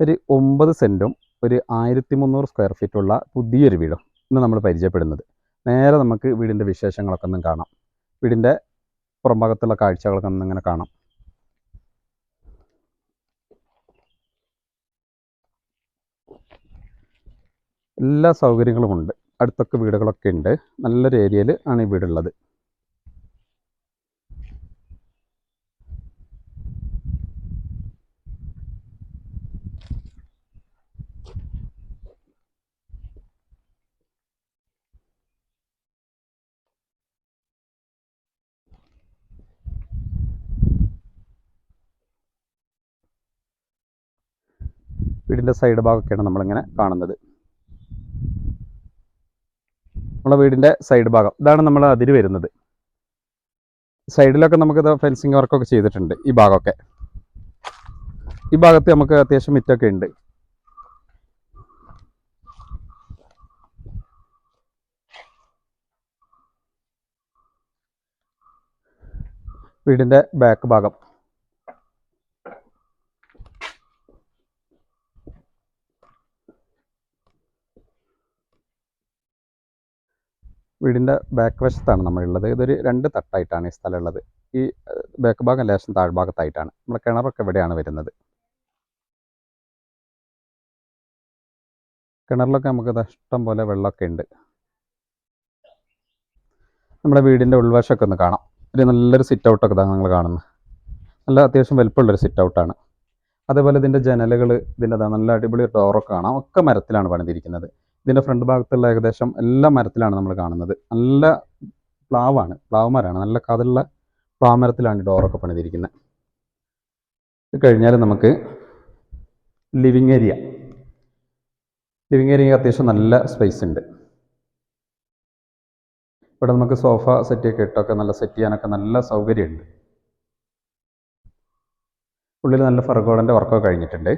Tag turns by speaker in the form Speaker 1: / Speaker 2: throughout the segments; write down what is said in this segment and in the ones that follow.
Speaker 1: ഒരു 9 സെൻറ്റും ഒരു 1300 സ്ക്വയർ ഫീറ്റുള്ള പുതിയൊരു വീടും ഇന്ന് നമ്മൾ പരിചയപ്പെടുന്നത്. നേരെ നമുക്ക് വീടിൻ്റെ വിശേഷങ്ങളൊക്കെ ഒന്നും കാണാം. വീടിൻ്റെ പുറംഭാഗത്തുള്ള കാഴ്ചകളൊക്കെ ഒന്നിങ്ങനെ കാണാം. എല്ലാ സൗകര്യങ്ങളുമുണ്ട്. അടുത്തൊക്കെ വീടുകളൊക്കെ ഉണ്ട്. നല്ലൊരു ഏരിയയിൽ ആണ് ഈ വീടുള്ളത്. വീടിൻ്റെ സൈഡ് ഭാഗമൊക്കെയാണ് നമ്മളിങ്ങനെ കാണുന്നത്. നമ്മളെ വീടിൻ്റെ സൈഡ് ഭാഗം ഇതാണ് നമ്മൾ അതിര് വരുന്നത്. സൈഡിലൊക്കെ നമുക്ക് ഫെൻസിങ് വർക്കൊക്കെ ചെയ്തിട്ടുണ്ട്. ഈ ഭാഗത്ത് നമുക്ക് അത്യാവശ്യം മിറ്റൊക്കെ ഉണ്ട്. വീടിൻ്റെ ബാക്ക് ഭാഗം വീടിൻ്റെ ബാക്ക് വശത്താണ് നമ്മളുള്ളത്. ഇതൊരു 2 തട്ടായിട്ടാണ് ഈ സ്ഥലം ഉള്ളത്. ഈ ബാക്ക് ഭാഗം ലേശം താഴ്ഭാഗത്തായിട്ടാണ്. നമ്മുടെ കിണറൊക്കെ ഇവിടെയാണ് വരുന്നത്. കിണറിലൊക്കെ നമുക്ക് ഇഷ്ടം പോലെ വെള്ളമൊക്കെ ഉണ്ട്. നമ്മുടെ വീടിൻ്റെ ഉൾവശമൊക്കെ ഒന്ന് കാണാം. ഒരു നല്ലൊരു സിറ്റ് ഔട്ടൊക്കെ ഇതാണ് നിങ്ങൾ കാണുന്നത്. നല്ല അത്യാവശ്യം വലുപ്പമുള്ളൊരു സിറ്റ് ഔട്ടാണ്. അതേപോലെ ഇതിൻ്റെ ജനലുകൾ, ഇതിൻ്റെ നല്ല അടിപൊളി ഡോറൊക്കെ കാണാം. ഒക്കെ മരത്തിലാണ് പണിതിരിക്കുന്നത്. ഇതിൻ്റെ ഫ്രണ്ട് ഭാഗത്തുള്ള ഏകദേശം എല്ലാ മരത്തിലാണ് നമ്മൾ കാണുന്നത്. നല്ല പ്ലാവ് മരമാണ്. നല്ല കഥയുള്ള പ്ലാവ് മരത്തിലാണ് ഡോറൊക്കെ പണിതിരിക്കുന്നത്. ഇത് കഴിഞ്ഞാൽ നമുക്ക് ലിവിങ് ഏരിയ അത്യാവശ്യം നല്ല സ്പേസ് ഉണ്ട്. ഇവിടെ നമുക്ക് സോഫ സെറ്റൊക്കെ ഇട്ടൊക്കെ നല്ല സെറ്റ് ചെയ്യാനൊക്കെ നല്ല സൗകര്യമുണ്ട്. ഉള്ളിൽ നല്ല ഫർഗോളൻ്റെ വർക്കൊക്കെ കഴിഞ്ഞിട്ടുണ്ട്.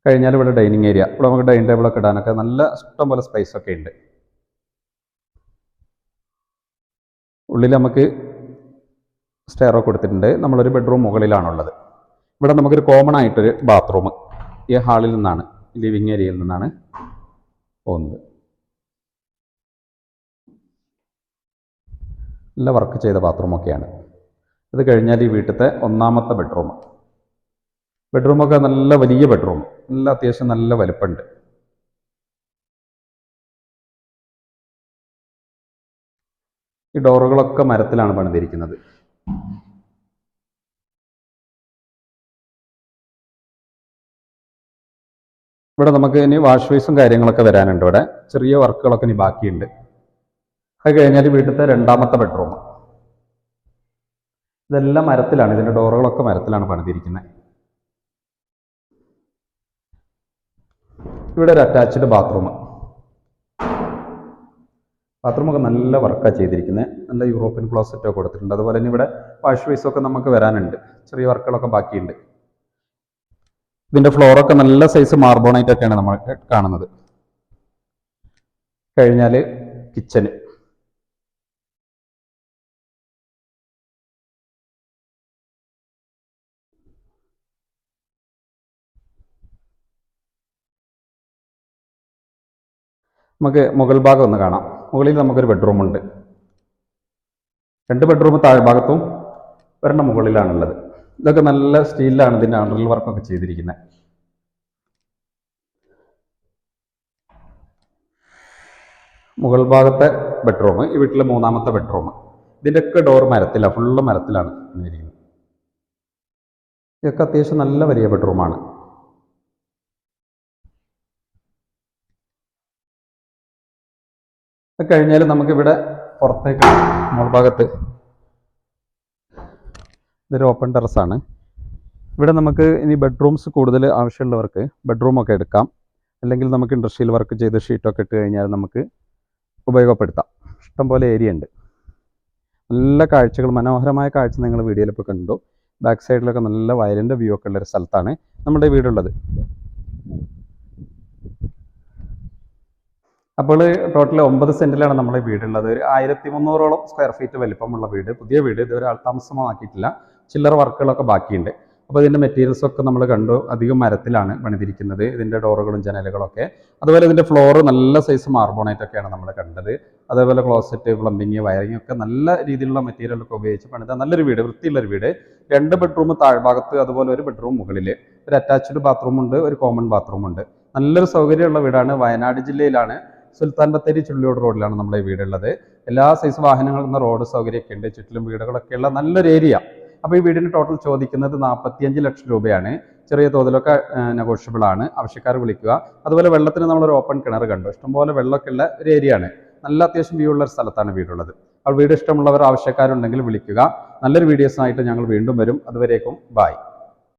Speaker 1: കഴിഞ്ഞാൽ ഇവിടെ ഡൈനിങ് ഏരിയ. ഇവിടെ നമുക്ക് ഡൈനിങ് ടേബിളൊക്കെ ഇടാനൊക്കെ നല്ല ഇഷ്ടം പോലെ സ്പേസ് ഒക്കെ ഉണ്ട്. ഉള്ളിൽ നമുക്ക് സ്റ്റെയറൊക്കെ കൊടുത്തിട്ടുണ്ട്. നമ്മളൊരു ബെഡ്റൂം മുകളിലാണുള്ളത്. ഇവിടെ നമുക്കൊരു കോമൺ ആയിട്ടൊരു ബാത്റൂം ഈ ഹാളിൽ നിന്നാണ്, ലിവിങ് ഏരിയയിൽ നിന്നാണ് പോകുന്നത്. നല്ല വർക്ക് ചെയ്ത ബാത്റൂമൊക്കെയാണ്. ഇത് കഴിഞ്ഞാൽ ഈ വീട്ടിലത്തെ 1ാമത്തെ ബെഡ്റൂമൊക്കെ നല്ല വലിയ ബെഡ്റൂം, നല്ല അത്യാവശ്യം നല്ല വലുപ്പമുണ്ട്. ഈ ഡോറുകളൊക്കെ മരത്തിലാണ് പണിതിരിക്കുന്നത്. ഇവിടെ നമുക്ക് ഇനി വാഷ് ബേസും കാര്യങ്ങളൊക്കെ വരാനുണ്ട്. ഇവിടെ ചെറിയ വർക്കുകളൊക്കെ ഇനി ബാക്കിയുണ്ട്. അത് കഴിഞ്ഞാൽ വീട്ടിലത്തെ 2ാമത്തെ ബെഡ്റൂം. ഇതെല്ലാം മരത്തിലാണ്. ഇതിൻ്റെ ഡോറുകളൊക്കെ മരത്തിലാണ് പണിതിരിക്കുന്നത്. ഇവിടെ ഒരു അറ്റാച്ച്ഡ് ബാത്റൂമൊക്കെ നല്ല വർക്കാണ് ചെയ്തിരിക്കുന്നത്. നല്ല യൂറോപ്യൻ ക്ലോസറ്റൊക്കെ കൊടുത്തിട്ടുണ്ട്. അതുപോലെ തന്നെ ഇവിടെ വാഷ് ബേസൊക്കെ നമുക്ക് വരാനുണ്ട്. ചെറിയ വർക്കുകളൊക്കെ ബാക്കിയുണ്ട്. ഇതിൻ്റെ ഫ്ലോറൊക്കെ നല്ല സൈസ് മാർബോണൈറ്റൊക്കെയാണ് നമ്മൾ കാണുന്നത്. കഴിഞ്ഞാൽ കിച്ചന്. നമുക്ക് മുകൾ ഭാഗം ഒന്ന് കാണാം. മുകളിൽ നമുക്കൊരു ബെഡ്റൂമുണ്ട്. 2 ബെഡ്റൂം താഴ്ഭാഗത്തും ഒരെണ്ണം മുകളിലാണുള്ളത്. ഇതൊക്കെ നല്ല സ്റ്റീലിലാണ് ഇതിൻ്റെ അണ്ടറിൽ വർക്കൊക്കെ ചെയ്തിരിക്കുന്നത്. മുകൾ ഭാഗത്തെ ബെഡ്റൂം ഈ വീട്ടിലെ 3ാമത്തെ ബെഡ്റൂം. ഇതിൻ്റെയൊക്കെ ഡോർ മരത്തിലാണ്, ഫുള്ള് മരത്തിലാണ് ഇരിക്കുന്നത്. ഇതൊക്കെ അത്യാവശ്യം നല്ല വലിയ ബെഡ്റൂമാണ്. അത് കഴിഞ്ഞാൽ നമുക്കിവിടെ പുറത്തേക്ക് മുകൾ ഭാഗത്ത് ഇതൊരു ഓപ്പൺ ടെറസാണ്. ഇവിടെ നമുക്ക് ഇനി ബെഡ്റൂംസ് കൂടുതൽ ആവശ്യമുള്ളവർക്ക് ബെഡ്റൂമൊക്കെ എടുക്കാം. അല്ലെങ്കിൽ നമുക്ക് ഇൻഡസ്ട്രിയൽ വർക്ക് ചെയ്ത് ഷീറ്റൊക്കെ ഇട്ട് കഴിഞ്ഞാൽ നമുക്ക് ഉപയോഗപ്പെടുത്താം. ഇഷ്ടംപോലെ ഏരിയ ഉണ്ട്. നല്ല കാഴ്ചകൾ, മനോഹരമായ കാഴ്ച നിങ്ങൾ വീഡിയോയിൽ ഇപ്പോൾ കണ്ടു. ബാക്ക് സൈഡിലൊക്കെ നല്ല വയലിൻ്റെ വ്യൂ ഒക്കെ ഉള്ളൊരു സ്ഥലത്താണ് നമ്മുടെ വീടുള്ളത്. അപ്പോൾ ടോട്ടൽ 9 സെൻറ്റിലാണ് നമ്മുടെ വീടുള്ളത്. ഒരു 1300ഓളം സ്ക്വയർ ഫീറ്റ് വലിപ്പമുള്ള വീട്, പുതിയ വീട്. ഇതുവരെ ആൾതാമസമാക്കിയിട്ടില്ല. ചില്ലറ വർക്കുകളൊക്കെ ബാക്കിയുണ്ട്. അപ്പോൾ ഇതിൻ്റെ മെറ്റീരിയൽസ് ഒക്കെ നമ്മൾ കണ്ടു. അധികം മരത്തിലാണ് പണിതിരിക്കുന്നത്. ഇതിൻ്റെ ഡോറുകളും ജനലുകളൊക്കെ. അതുപോലെ ഇതിൻ്റെ ഫ്ലോറ് നല്ല സൈസ് മാർബോണൈറ്റ് ഒക്കെയാണ് നമ്മൾ കണ്ടത്. അതേപോലെ ക്ലോസറ്റ്, പ്ലംബിങ്, വയറിംഗ് ഒക്കെ നല്ല രീതിയിലുള്ള മെറ്റീരിയലൊക്കെ ഉപയോഗിച്ച് പണിത നല്ലൊരു വീട്, വൃത്തിയുള്ളൊരു വീട്. 2 ബെഡ്റൂം താഴ്ഭാഗത്ത്, അതുപോലെ 1 ബെഡ്റൂം മുകളിൽ, ഒരു അറ്റാച്ച്ഡ് ബാത്റൂം ഉണ്ട്, ഒരു കോമൺ ബാത്റൂം ഉണ്ട്. നല്ലൊരു സൗകര്യമുള്ള വീടാണ്. വയനാട് ജില്ലയിലാണ്, സുൽത്താൻ ബത്തേരി ചുള്ളിയോട് റോഡിലാണ് നമ്മുടെ ഈ വീടുള്ളത്. എല്ലാ സൈസ് വാഹനങ്ങളുടെ റോഡ് സൗകര്യമൊക്കെ ഉണ്ട്. ചുറ്റിലും വീടുകളൊക്കെ ഉള്ള നല്ലൊരു ഏരിയ. അപ്പോൾ ഈ വീടിന് ടോട്ടൽ ചോദിക്കുന്നത് 45 ലക്ഷം രൂപയാണ്. ചെറിയ തോതിലൊക്കെ നെഗോഷ്യബിൾ ആണ്. ആവശ്യക്കാർ വിളിക്കുക. അതുപോലെ വെള്ളത്തിന് നമ്മളൊരു ഓപ്പൺ കിണർ കണ്ടു. ഇഷ്ടംപോലെ വെള്ളമൊക്കെ ഉള്ള ഒരു ഏരിയ ആണ്. നല്ല അത്യാവശ്യം വ്യൂ ഉള്ള ഒരു സ്ഥലത്താണ് വീടുള്ളത്. അപ്പോൾ വീട് ഇഷ്ടമുള്ളവർ, ആവശ്യക്കാരുണ്ടെങ്കിൽ വിളിക്കുക. നല്ലൊരു വീഡിയോസായിട്ട് ഞങ്ങൾ വീണ്ടും വരും. അതുവരേക്കും ബൈ.